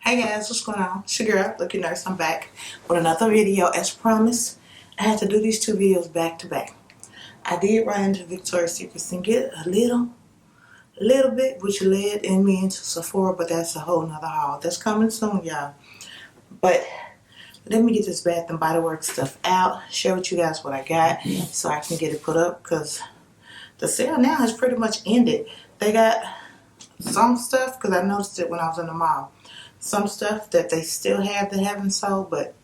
Hey guys, what's going on? It's your girl, Lilcutenurse. I'm back with another video as promised. I had to do these two videos back to back. I did run into Victoria's Secret and get a little bit, which led in me into Sephora, but that's a whole nother haul. That's coming soon, y'all. But let me get this Bath and Body Works stuff out, share with you guys what I got so I can get it put up, because the sale now has pretty much ended. They got some stuff, because I noticed it when I was in the mall. Some stuff that they still have that haven't sold, but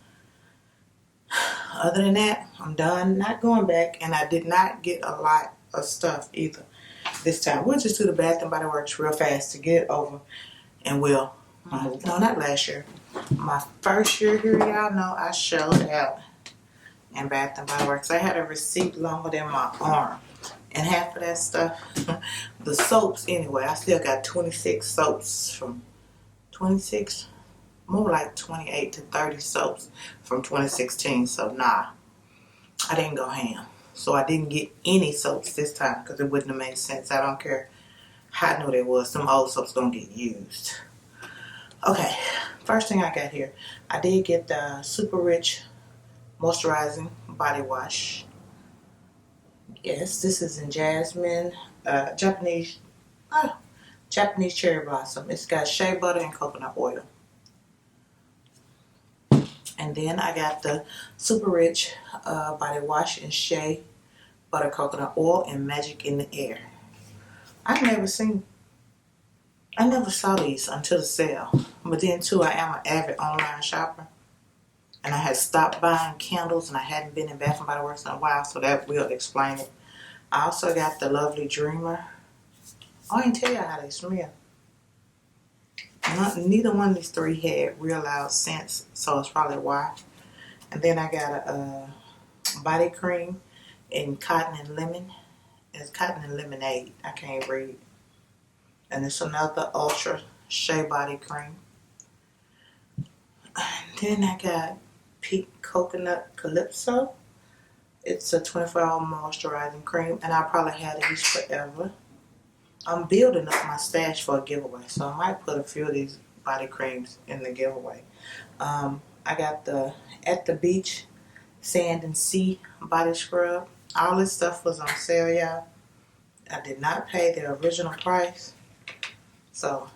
other than that, I'm done. Not going back, and I did not get a lot of stuff either this time. We'll just do the Bath and Body Works real fast to get it over, and we'll move. No, not last year. My first year here, y'all know I showed out in Bath and Body Works. I had a receipt longer than my arm, and half of that stuff, the soaps anyway. I still got 26 soaps from 26, more like 28 to 30 soaps from 2016. So nah, I didn't go ham. So I didn't get any soaps this time because it wouldn't have made sense. I don't care how new they was. Some old soaps gonna get used. Okay, first thing I got here, I did get the Super Rich Moisturizing Body Wash. Yes, this is in Jasmine, Japanese Cherry Blossom. It's got shea butter and coconut oil. And then I got the Super Rich Body Wash in Shea Butter Coconut Oil and Magic in the Air. I never saw these until the sale. But then too, I am an avid online shopper. And I had stopped buying candles, and I hadn't been in Bath and Body Works in a while, so that will explain it. I also got the Lovely Dreamer. I didn't tell you how they smell. Neither one of these three had real loud scents, so it's probably why. And then I got a body cream in cotton and lemon. It's cotton and lemonade. I can't read. And it's another ultra shea body cream. And then I got Pink Coconut Calypso. It's a 24-hour moisturizing cream, and I'll probably have these forever. I'm building up my stash for a giveaway, so I might put a few of these body creams in the giveaway. I got the At the Beach Sand and Sea Body Scrub. All this stuff was on sale, y'all. I did not pay the original price, so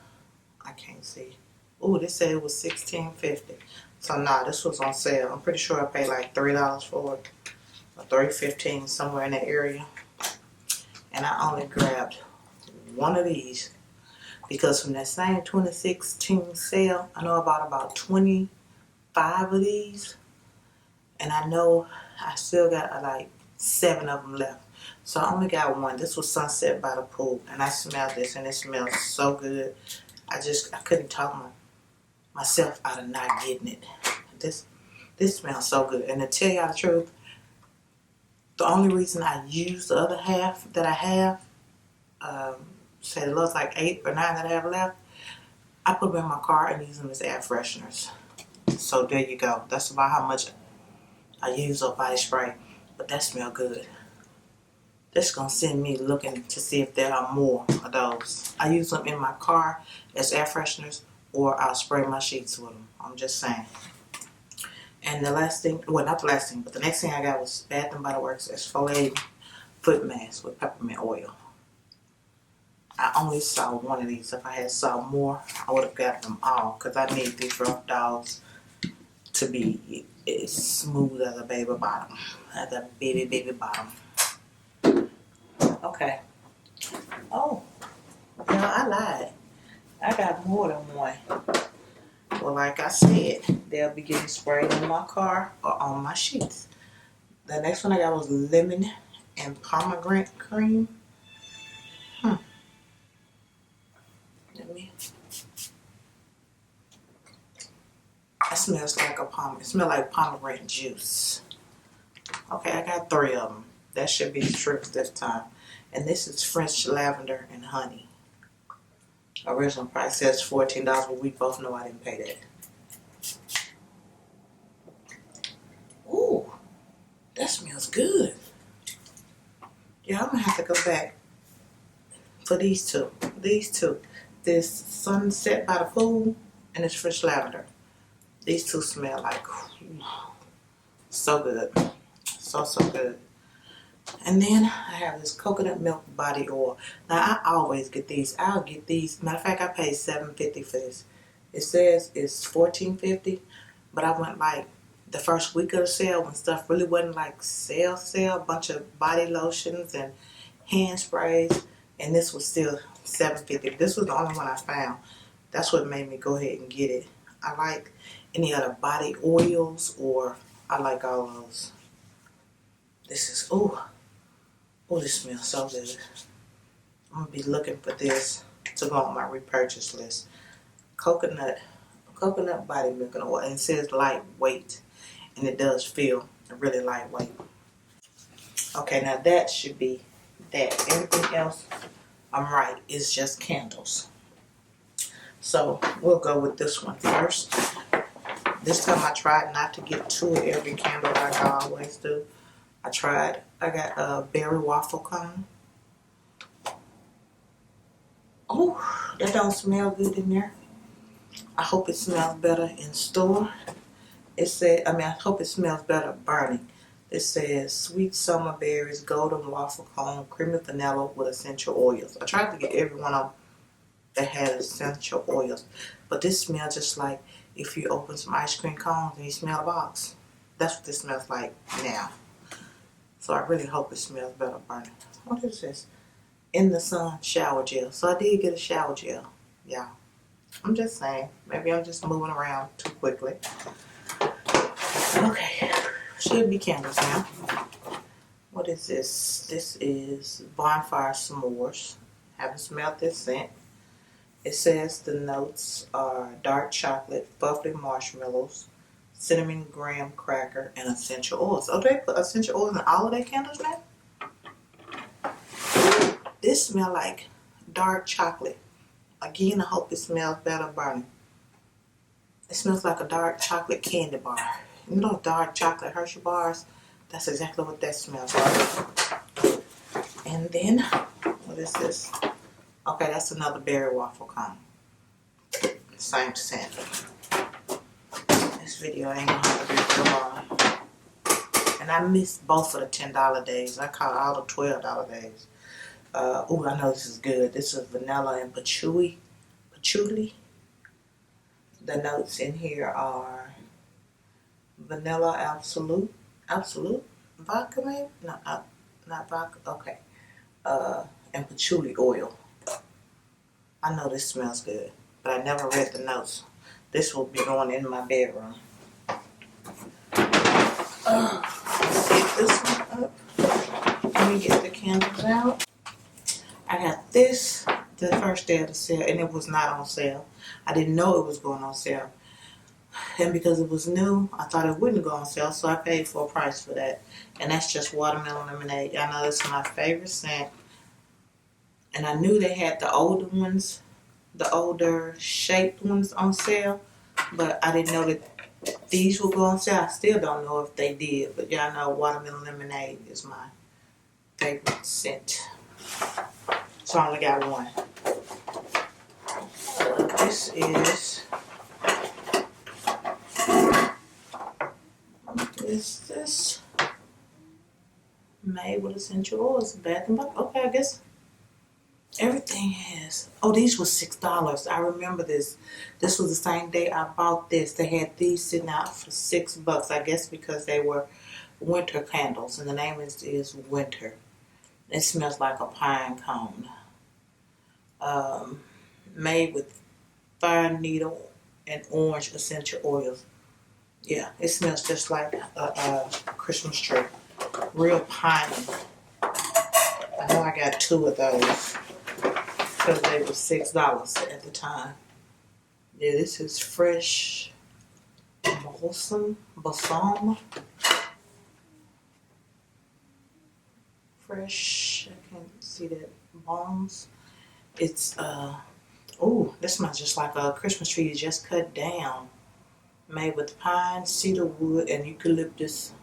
I can't see. Ooh, this said it was $16.50. So nah, this was on sale. I'm pretty sure I paid like $3 for it, or $3.15, somewhere in that area. And I only grabbed one of these because from that same 2016 sale, I know about 25 of these, and I know I still got like 7 of them left. So I only got one. This was Sunset by the Pool, and I smelled this, and it smells so good. I couldn't talk myself out of not getting it. This smells so good. And to tell y'all the truth, the only reason I use the other half that I have, say the last like 8 or 9 that I have left, I put them in my car and use them as air fresheners. So there you go. That's about how much I use of body spray. But that smells good. That's going to send me looking to see if there are more of those. I use them in my car as air fresheners, or I'll spray my sheets with them. I'm just saying. And the last thing, well, not the last thing, but the next thing I got was Bath and Body Works exfoliating foot mask with peppermint oil. I only saw one of these. If I had saw more, I would have got them all, because I need these rough dogs to be as smooth as a baby bottom. As a baby bottom. Okay. Oh, no, I lied. I got more than one. Well, like I said, they'll be getting sprayed in my car or on my sheets. The next one I got was lemon and pomegranate cream. It smells like it smells like pomegranate juice. Okay, I got 3 of them. That should be the truth this time. And this is French lavender and honey. Original price says $14, but we both know I didn't pay that. Ooh, that smells good. Yeah, I'm gonna have to go back for these two. This Sunset by the Pool and it's fresh lavender. These two smell like so good. So good. And then I have this coconut milk body oil. Now I always get these. I'll get these. Matter of fact, I paid $7.50 for this. It says it's $14.50, but I went like the first week of the sale when stuff really wasn't like sale. A bunch of body lotions and hand sprays, and this was still $7.50. This was the only one I found. That's what made me go ahead and get it. I like any other body oils, or I like all those. This is this smells so good. I'm gonna be looking for this to go on my repurchase list. Coconut body milk and oil, and it says lightweight, and it does feel really lightweight. Okay, now that should be that. Everything else, I'm right. It's just candles. So we'll go with this one first. This time I tried not to get two of every candle like I always do. I got a berry waffle cone. Oh, that don't smell good in there. I hope it smells better in store. I hope it smells better burning. It says sweet summer berries, golden waffle cone, creamy vanilla with essential oils. I tried to get every one of them that had essential oils, but this smells just like if you open some ice cream cones and you smell a box. That's what this smells like now. So I really hope it smells better burning. What is this? In the Sun shower gel. So I did get a shower gel. Yeah. I'm just saying. Maybe I'm just moving around too quickly. Okay. Should be candles now. What is this? This is Bonfire S'mores. Haven't smelled this scent. It says the notes are dark chocolate, bubbly marshmallows, cinnamon graham cracker, and essential oils. Oh, they put essential oils in all of their candles now? This smells like dark chocolate. Again, I hope it smells better burning. It smells like a dark chocolate candy bar. You know dark chocolate Hershey bars? That's exactly what that smells like. And then, what is this? Okay, that's another berry waffle cone. Same scent. This video ain't gonna have to be too long. And I missed both of the $10 days. I caught all the $12 days. I know this is good. This is vanilla and patchouli. The notes in here are vanilla absolute, vodka maybe? No, not vodka. Okay. And patchouli oil. I know this smells good, but I never read the notes. This will be going in my bedroom. Let's get this one up. Let me get the candles out. I got this the first day of the sale, and it was not on sale. I didn't know it was going on sale. And because it was new, I thought it wouldn't go on sale, so I paid full price for that. And that's just watermelon lemonade. Y'all know this is my favorite scent. And I knew they had the older ones, the older shaped ones on sale, but I didn't know that these would go on sale. I still don't know if they did, but y'all know watermelon lemonade is my favorite scent. So I only got one. This is this made with essential oils, Bath and Body. Okay, I guess everything has. Oh, these were $6. I remember this. This was the same day I bought this. They had these sitting out for $6. I guess because they were winter candles, and the name is Winter. It smells like a pine cone. Made with fire needle and orange essential oils. Yeah, it smells just like a Christmas tree. Real piney. I know I got two of those because they were $6 at the time. Yeah, this is fresh balsam. Fresh. I can't see that. Balms. It's this smells just like a Christmas tree you just cut down. Made with pine, cedar wood, and eucalyptus.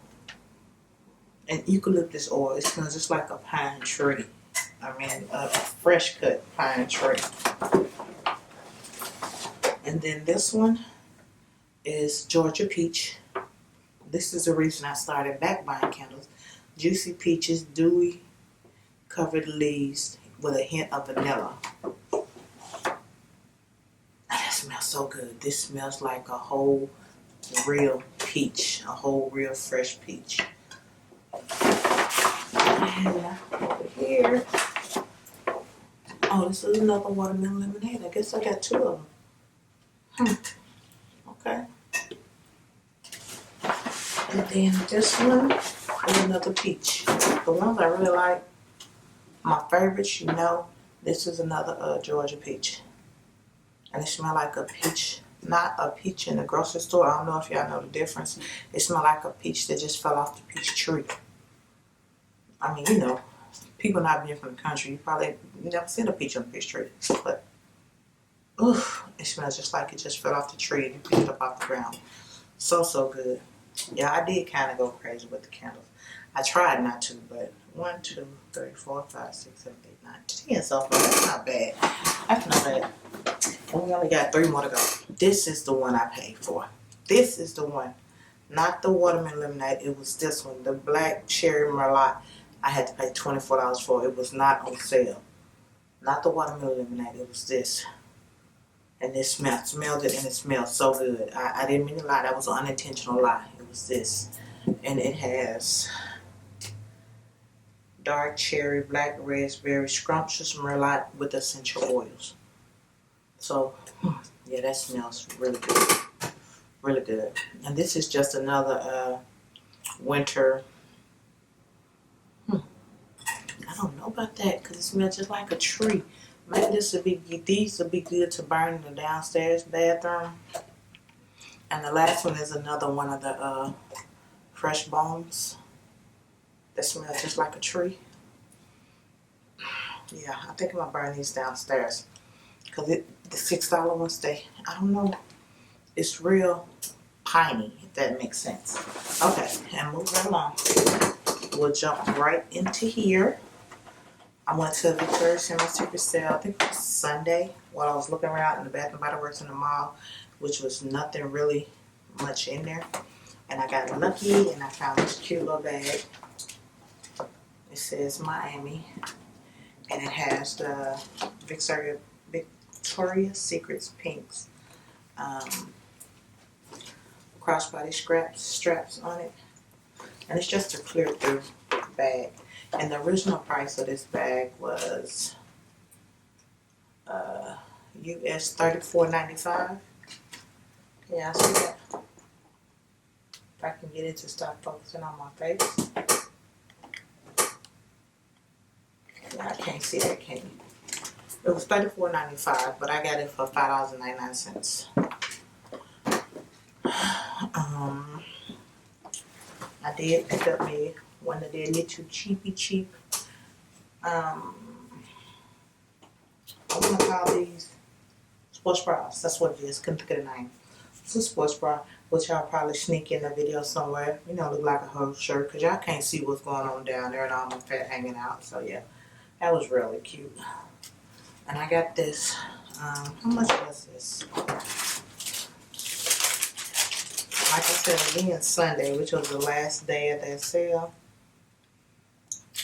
And eucalyptus oil. It smells just like a pine tree. I mean, a fresh cut pine tree. And then this one is Georgia Peach. This is the reason I started back buying candles. Juicy peaches, dewy covered leaves with a hint of vanilla. That smells so good. This smells like a whole real peach, a whole real fresh peach. And over here, oh, this is another watermelon lemonade. I guess I got two of them. Okay. And then this one is another peach. The ones I really like, my favorites, you know, this is another Georgia peach. And it smells like a peach, not a peach in the grocery store. I don't know if y'all know the difference. It smells like a peach that just fell off the peach tree. I mean, you know, people not being from the country, you probably never seen a peach on a peach tree. But, oof, it smells just like it just fell off the tree and you picked it up off the ground. So good. Yeah, I did kind of go crazy with the candles. I tried not to, but 1, 2, 3, 4, 5, 6, 7, 8, 9, 10 so far. That's not bad. That's not bad. And we only got 3 more to go. This is the one I paid for. This is the one. Not the watermelon lemonade. It was this one. The black cherry merlot. I had to pay $24 for. It was not on sale. Not the watermelon lemonade. It was this. And it smelled it, and it smelled so good. I didn't mean to lie. That was an unintentional lie. It was this. And it has dark cherry, black raspberry, scrumptious merlot with essential oils. So, yeah, that smells really good. Really good. And this is just another winter. I don't know about that because it smells just like a tree. Maybe these would be good to burn in the downstairs bathroom. And the last one is another one of the fresh bones that smell just like a tree. Yeah, I think I'm gonna burn these downstairs because the $6 ones, I don't know, it's real piney, if that makes sense. Okay, and move right along. We'll jump right into here. I went to Victoria's Secret sale, I think it was Sunday, while I was looking around in the Bath & Body Works in the mall, which was nothing really much in there. And I got lucky and I found this cute little bag. It says Miami. And it has the Victoria's Secrets pinks crossbody straps on it. And it's just a clear through bag. And the original price of this bag was US $34.95. Yeah, I see that. If I can get it to stop focusing on my face. Yeah, I can't see that, can you? It was $34.95, but I got it for $5.99. I did pick up me one of their little cheap. I want to call these sports bras. That's what it is. Couldn't think of the name. It's a sports bra, which I'll probably sneak in a video somewhere. You know, look like a whole shirt, because y'all can't see what's going on down there and all my fat hanging out. So yeah, that was really cute. And I got this. How much was this? Like I said, again, Sunday, which was the last day of that sale.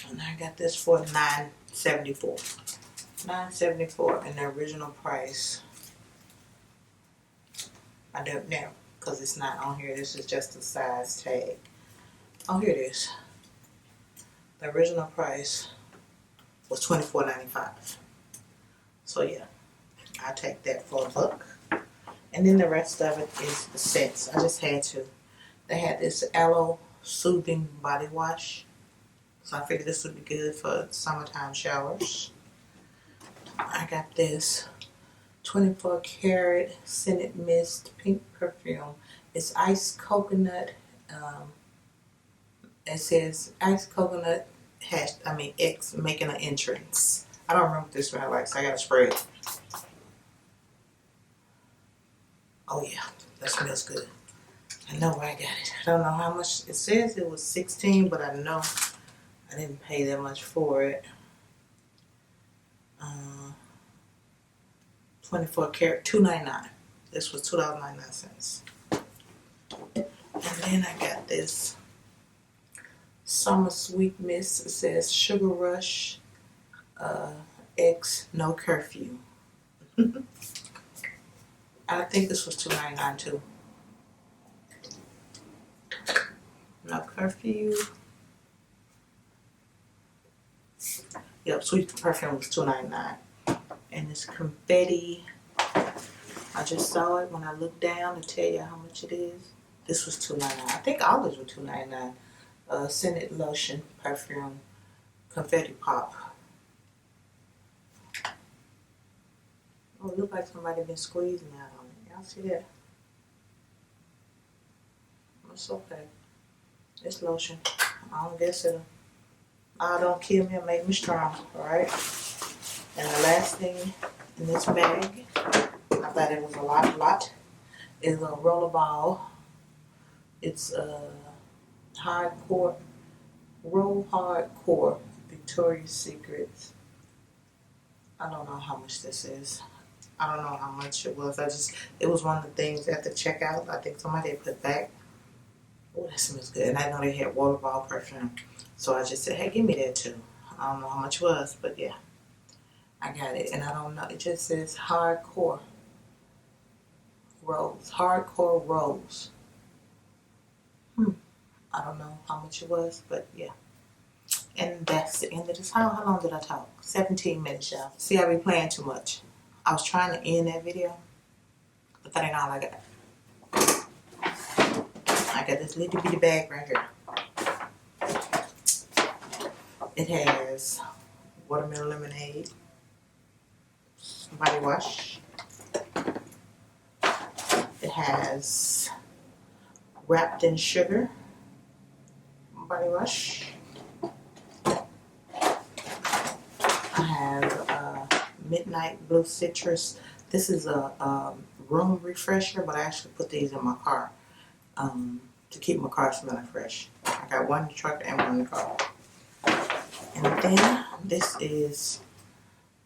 And I got this for $9.74. $9.74, and the original price, I don't know, because it's not on here. This is just a size tag. Oh, here it is. The original price was $24.95. So yeah, I take that for $1. And then the rest of it is the scents. I just had to. They had this aloe soothing body wash. So I figured this would be good for summertime showers. I got this 24 karat scented mist pink perfume. It's iced coconut. It says iced coconut X making an entrance. I don't remember what this smells like, so I gotta spray it. Oh yeah, that smells good. I know where I got it. I don't know how much. It says it was $16, but I know I didn't pay that much for it. 24 karat, $2.99. This was $2.99. And then I got this Summer Sweet Mist. It says Sugar Rush X No Curfew. I think this was $2.99 too. No curfew. Yep, sweet perfume was $2.99. And it's confetti. I just saw it when I looked down to tell you how much it is. This was $2.99. I think all these were $2.99. Scented lotion, perfume, confetti pop. Oh, it looks like somebody been squeezing out on it. Y'all see that? It's okay. It's lotion. I don't guess it'll. Don't kill me, it'll make me strong. Alright? And the last thing in this bag, I thought it was a lot, is a rollerball. It's hardcore, roll hardcore Victoria's Secrets. I don't know how much this is. I don't know how much it was. It was one of the things at the checkout. I think somebody put back. Oh, that smells good. And I know they had rollerball perfume. So I just said, hey, give me that too. I don't know how much it was, but yeah. I got it. And I don't know. It just says hardcore rose. Hardcore rose. I don't know how much it was, but yeah. And that's the end of this. How long did I talk? 17 minutes, y'all. See, I be playing too much. I was trying to end that video, but that ain't all I got. I got this little bitty bag right here. It has watermelon lemonade, body wash. It has wrapped in sugar, body wash. I have midnight blue citrus. This is a room refresher, but I actually put these in my car to keep my car smelling fresh. I got one in the truck and one in the car. And then this is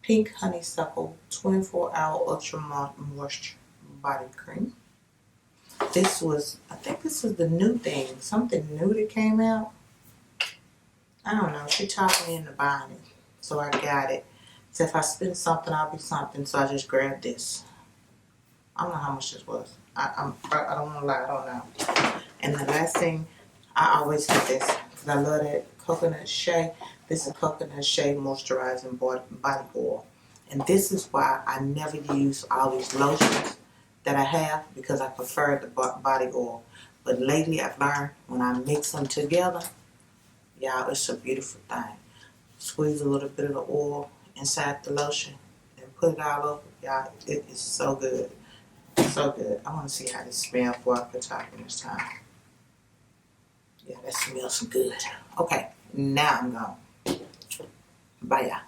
Pink Honeysuckle 24-hour Ultra Moisture Body Cream. This was, I think this was the new thing. Something new that came out. I don't know. She talked me into buying it. So I got it. So if I spend something, I'll be something. So I just grabbed this. I don't know how much this was. I don't want to lie. I don't know. And the last thing, I always get this. Because I love that coconut shea. This is coconut shea moisturizing body oil. And this is why I never use all these lotions that I have, because I prefer the body oil. But lately I've learned when I mix them together, y'all, it's a beautiful thing. Squeeze a little bit of the oil inside the lotion and put it all over. Y'all, it is so good. So good. I want to see how this smells before I put talking this time. Yeah, that smells good. Okay, now I'm gone. Bye, y'all.